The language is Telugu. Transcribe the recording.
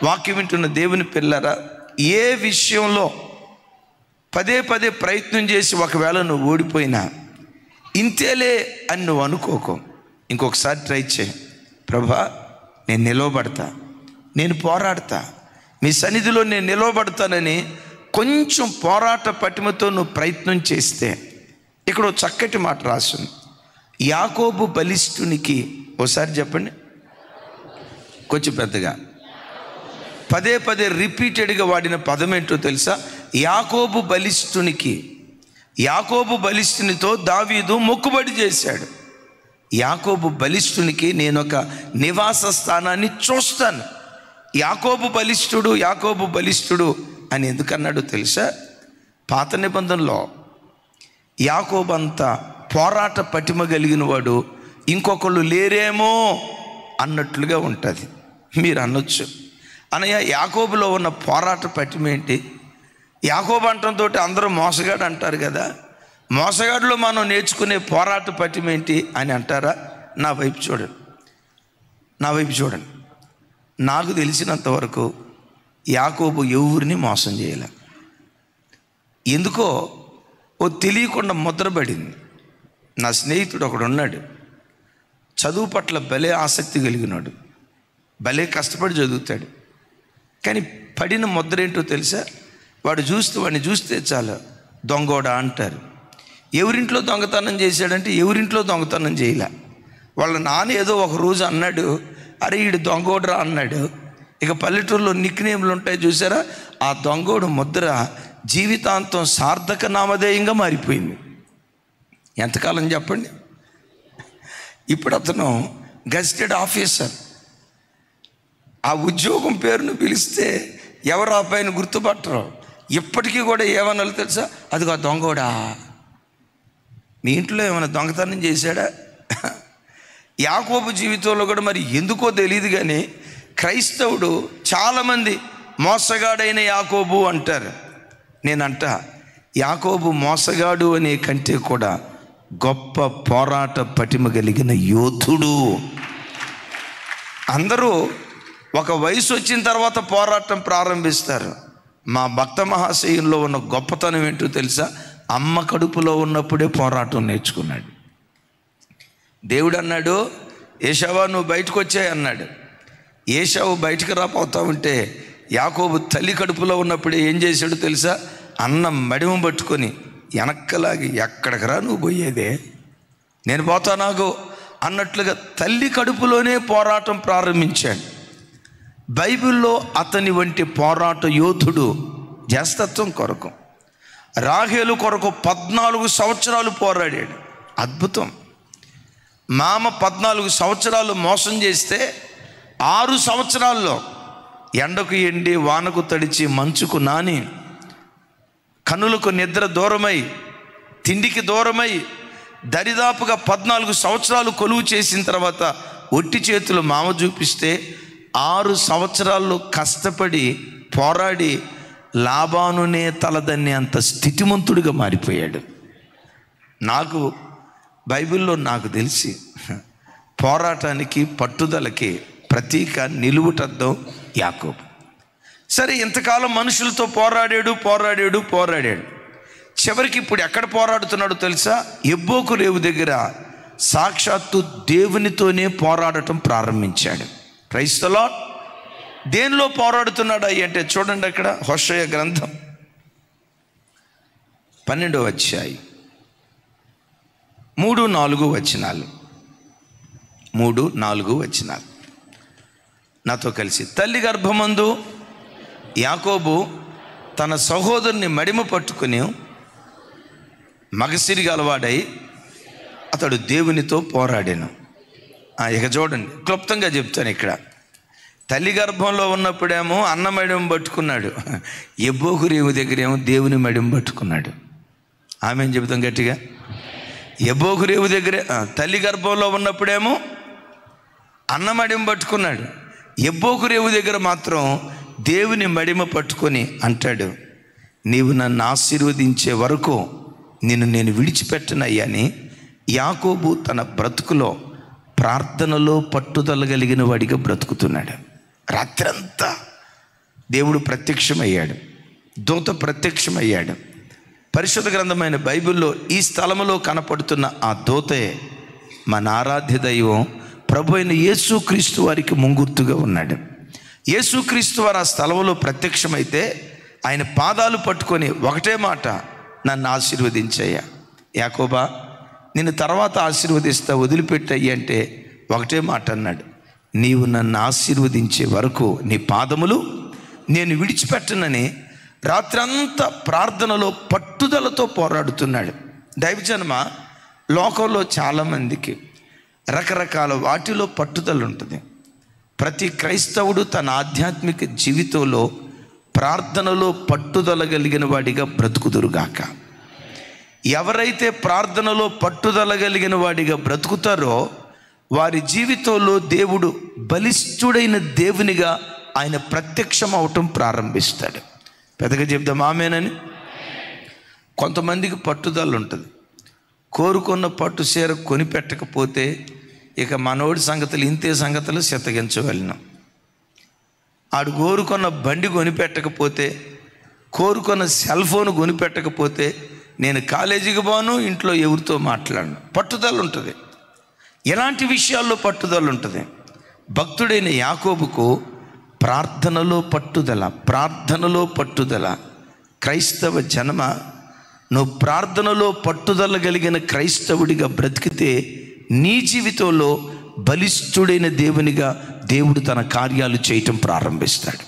వాక్యం వింటున్న దేవుని పిల్లరా, ఏ విషయంలో పదే పదే ప్రయత్నం చేసి ఒకవేళ నువ్వు ఓడిపోయినా ఇంతేలే అని నువ్వు అనుకోకు. ఇంకొకసారి ట్రై చేయి. ప్రభా, నేను నిలవబడతా, నేను పోరాడతా, మీ సన్నిధిలో నేను నిలవబడతానని కొంచెం పోరాట పటిమతో నువ్వు ప్రయత్నం చేస్తే, ఇక్కడ చక్కటి మాట రాస్తుంది. యాకోబు బలిష్ఠునికి, ఓసారి చెప్పండి కొంచెం పెద్దగా, పదే పదే రిపీటెడ్గా వాడిన పదం ఏంటో తెలుసా? యాకోబు బలిష్ఠునికి. యాకోబు బలిష్ఠునితో దావీదు మొక్కుబడి చేశాడు. యాకోబు బలిష్ఠునికి నేను ఒక నివాస స్థానాన్ని చూస్తాను. యాకోబు బలిష్ఠుడు, యాకోబు బలిష్ఠుడు అని ఎందుకన్నాడు తెలుసా? పాత నిబంధనలో యాకోబు అంతా పోరాట పటిమ కలిగిన వాడు ఇంకొకళ్ళు లేరేమో అన్నట్లుగా ఉంటుంది. మీరు అనొచ్చు, అనయ్య యాకోబులో ఉన్న పోరాట పటిమ ఏంటి? యాకోబు అంటంతో అందరూ మోసగాడు అంటారు కదా, మోసగాడులో మనం నేర్చుకునే పోరాట పటిమ ఏంటి అని అంటారా? నా వైపు చూడండి, నా వైపు చూడండి. నాకు తెలిసినంతవరకు యాకోబు ఎవరిని మోసం చేయలే. ఎందుకో ఓ తెలియకుండా ముద్రపడింది. నా స్నేహితుడు ఒకడు ఉన్నాడు, చదువు పట్ల భలే ఆసక్తి కలిగినాడు, భలే కష్టపడి చదువుతాడు. కానీ పడిన ముద్ర ఏంటో తెలుసా? వాడిని చూస్తే చాలు దొంగోడా అంటారు. ఎవరింట్లో దొంగతనం చేశాడంటే ఎవరింట్లో దొంగతనం చేయలే. వాళ్ళ నాన్న ఏదో ఒక రోజు అన్నాడు, అరే ఈడు దొంగోడరా అన్నాడు. ఇక పల్లెటూరులో నిక్నేమ్లు ఉంటాయి చూసారా, ఆ దొంగోడు ముద్ర జీవితాంతం సార్థక నామధేయంగా మారిపోయింది. ఎంతకాలం చెప్పండి? ఇప్పుడు అతను గెజిటెడ్ ఆఫీసర్. ఆ ఉద్యోగం పేరును పిలిస్తే ఎవరు ఆ పైన గుర్తుపట్టరు. ఇప్పటికీ కూడా ఏమన్నా తెలుసా? అదిగో దొంగోడా. మీ ఇంట్లో ఏమైనా దొంగతనం చేశాడా? యాకోబు జీవితంలో కూడా మరి ఎందుకో తెలియదు కానీ క్రైస్తవుడు చాలామంది మోసగాడైన యాకోబు అంటారు. నేనంట యాకోబు మోసగాడు అనే కంటే కూడా గొప్ప పోరాట పటిమ కలిగిన యోధుడు. అందరూ ఒక వయసు వచ్చిన తర్వాత పోరాటం ప్రారంభిస్తారు. మా భక్త మహాశయంలో ఉన్న గొప్పతనం ఏంటో తెలుసా? అమ్మ కడుపులో ఉన్నప్పుడే పోరాటం నేర్చుకున్నాడు. దేవుడు అన్నాడు, ఏశావా నువ్వు బయటకు వచ్చాయి అన్నాడు. ఏశావు బయటకు రాపోతా ఉంటే యాకోబు తల్లి కడుపులో ఉన్నప్పుడే ఏం చేశాడు తెలుసా? అన్నం మడిమ పట్టుకొని వెనక్కలాగి, ఎక్కడికి రా నువ్వు పోయేదే, నేను పోతా నాకు అన్నట్లుగా తల్లి కడుపులోనే పోరాటం ప్రారంభించాడు. బైబిల్లో అతని వంటి పోరాట యోధుడు జ్యేష్ఠత్వం కొరకు, రాహేలు కొరకు 14 సంవత్సరాలు పోరాడాడు. అద్భుతం. మామ 14 సంవత్సరాలు మోసం చేస్తే 6 సంవత్సరాల్లో ఎండకు ఎండి, వానకు తడిచి, మంచుకు నాని, కనులకు నిద్ర దూరమై, తిండికి దూరమై, దరిదాపుగా 14 సంవత్సరాలు కొలువు చేసిన తర్వాత ఒట్టి చేతులు మామ చూపిస్తే 6 సంవత్సరాల్లో కష్టపడి పోరాడి లాబానునే తలదన్నే అంత స్థితిమంతుడిగా మారిపోయాడు. నాకు బైబిల్లో నాకు తెలిసి పోరాటానికి, పట్టుదలకి ప్రతీక, నిలువుటద్దం యాకోబు. సరే, ఇంతకాలం మనుషులతో పోరాడాడు. చివరికి ఇప్పుడు ఎక్కడ పోరాడుతున్నాడో తెలుసా? ఎబ్బోకు రేవు దగ్గర సాక్షాత్తు దేవునితోనే పోరాడటం ప్రారంభించాడు. Praise the Lord. దేనిలో పోరాడుతున్నాడు అంటే చూడండి, అక్కడ హోషేయ గ్రంథం 12వ అధ్యాయం 3-4 వచనాలు. 3-4 వచనాలు నాతో కలిసి. తల్లి గర్భమందు యాకోబు తన సహోదరుని మడిమ పట్టుకుని మగసిరి గలవాడై అతడు దేవునితో పోరాడాను. ఇక చూడండి, క్లుప్తంగా చెప్తాను. ఇక్కడ తల్లి గర్భంలో ఉన్నప్పుడేమో అన్న మడిమ పట్టుకున్నాడు, ఎబ్బోకు రేవు దగ్గరేమో దేవుని మడిమ పట్టుకున్నాడు. ఆమె చెబుతాం గట్టిగా. ఎబ్బోకు రేవు దగ్గరే తల్లి గర్భంలో ఉన్నప్పుడేమో అన్న మడిమ పట్టుకున్నాడు, ఎబ్బోకు రేవు దగ్గర మాత్రం దేవుని మడిమ పట్టుకొని అంటాడు, నీవు నన్ను ఆశీర్వదించే వరకు నేను విడిచిపెట్టనయ్యని. యాకోబు తన బ్రతుకులో ప్రార్థనలో పట్టుదల కలిగిన వాడిగా బ్రతుకుతున్నాడు. రాత్రంతా దేవుడు ప్రత్యక్షమయ్యాడు, దూత ప్రత్యక్షమయ్యాడు. పరిశుద్ధ గ్రంథమైన బైబిల్లో ఈ స్థలములో కనపడుతున్న ఆ దూతే మన ఆరాధ్య దైవం ప్రభు అయిన యేసుక్రీస్తు వారికి ముంగుర్తుగా ఉన్నాడు. యేసుక్రీస్తు వారు ఆ స్థలంలో ప్రత్యక్షమైతే ఆయన పాదాలు పట్టుకొని ఒకటే మాట, నన్ను ఆశీర్వదించయ్యా యాకోబా, నిన్ను తర్వాత ఆశీర్వదిస్తా, వదిలిపెట్టయ్యి అంటే ఒకటే మాట అన్నాడు, నీవు నన్ను ఆశీర్వదించే వరకు నీ పాదములు నేను విడిచిపెట్టనని రాత్రంతా ప్రార్థనలో పట్టుదలతో పోరాడుతున్నాడు. దైవజనమ, లోకంలో చాలామందికి రకరకాల వాటిలో పట్టుదల ఉంటుంది. ప్రతి క్రైస్తవుడు తన ఆధ్యాత్మిక జీవితంలో ప్రార్థనలో పట్టుదల కలిగిన వాడిగా బ్రతుకుదురుగాక. ఎవరైతే ప్రార్థనలో పట్టుదల కలిగిన వాడిగా బ్రతుకుతారో వారి జీవితంలో దేవుడు బలిష్ఠుడైన దేవునిగా ఆయన ప్రత్యక్షం అవటం ప్రారంభిస్తాడు. పెద్దగా చెప్దాం ఆమేనని. కొంతమందికి పట్టుదల ఉంటుంది. కోరుకున్న పట్టు చీర కొనిపెట్టకపోతే ఇక మనోడి సంగతులు ఇంతే సంగతులు చిత్తగించవలెను. ఆడు కోరుకున్న బండి కొనిపెట్టకపోతే, కోరుకున్న సెల్ ఫోన్ కొనిపెట్టకపోతే నేను కాలేజీకి పోను, ఇంట్లో ఎవరితో మాట్లాడను. పట్టుదల ఉంటుంది. ఎలాంటి విషయాల్లో పట్టుదల ఉంటుంది? భక్తుడైన యాకోబుకు ప్రార్థనలో పట్టుదల, ప్రార్థనలో పట్టుదల. క్రైస్తవ జనమ, నువ్వు ప్రార్థనలో పట్టుదల కలిగిన క్రైస్తవుడిగా బ్రతికితే నీ జీవితంలో బలిష్ఠుడైన దేవునిగా దేవుడు తన కార్యాలు చేయటం ప్రారంభిస్తాడు.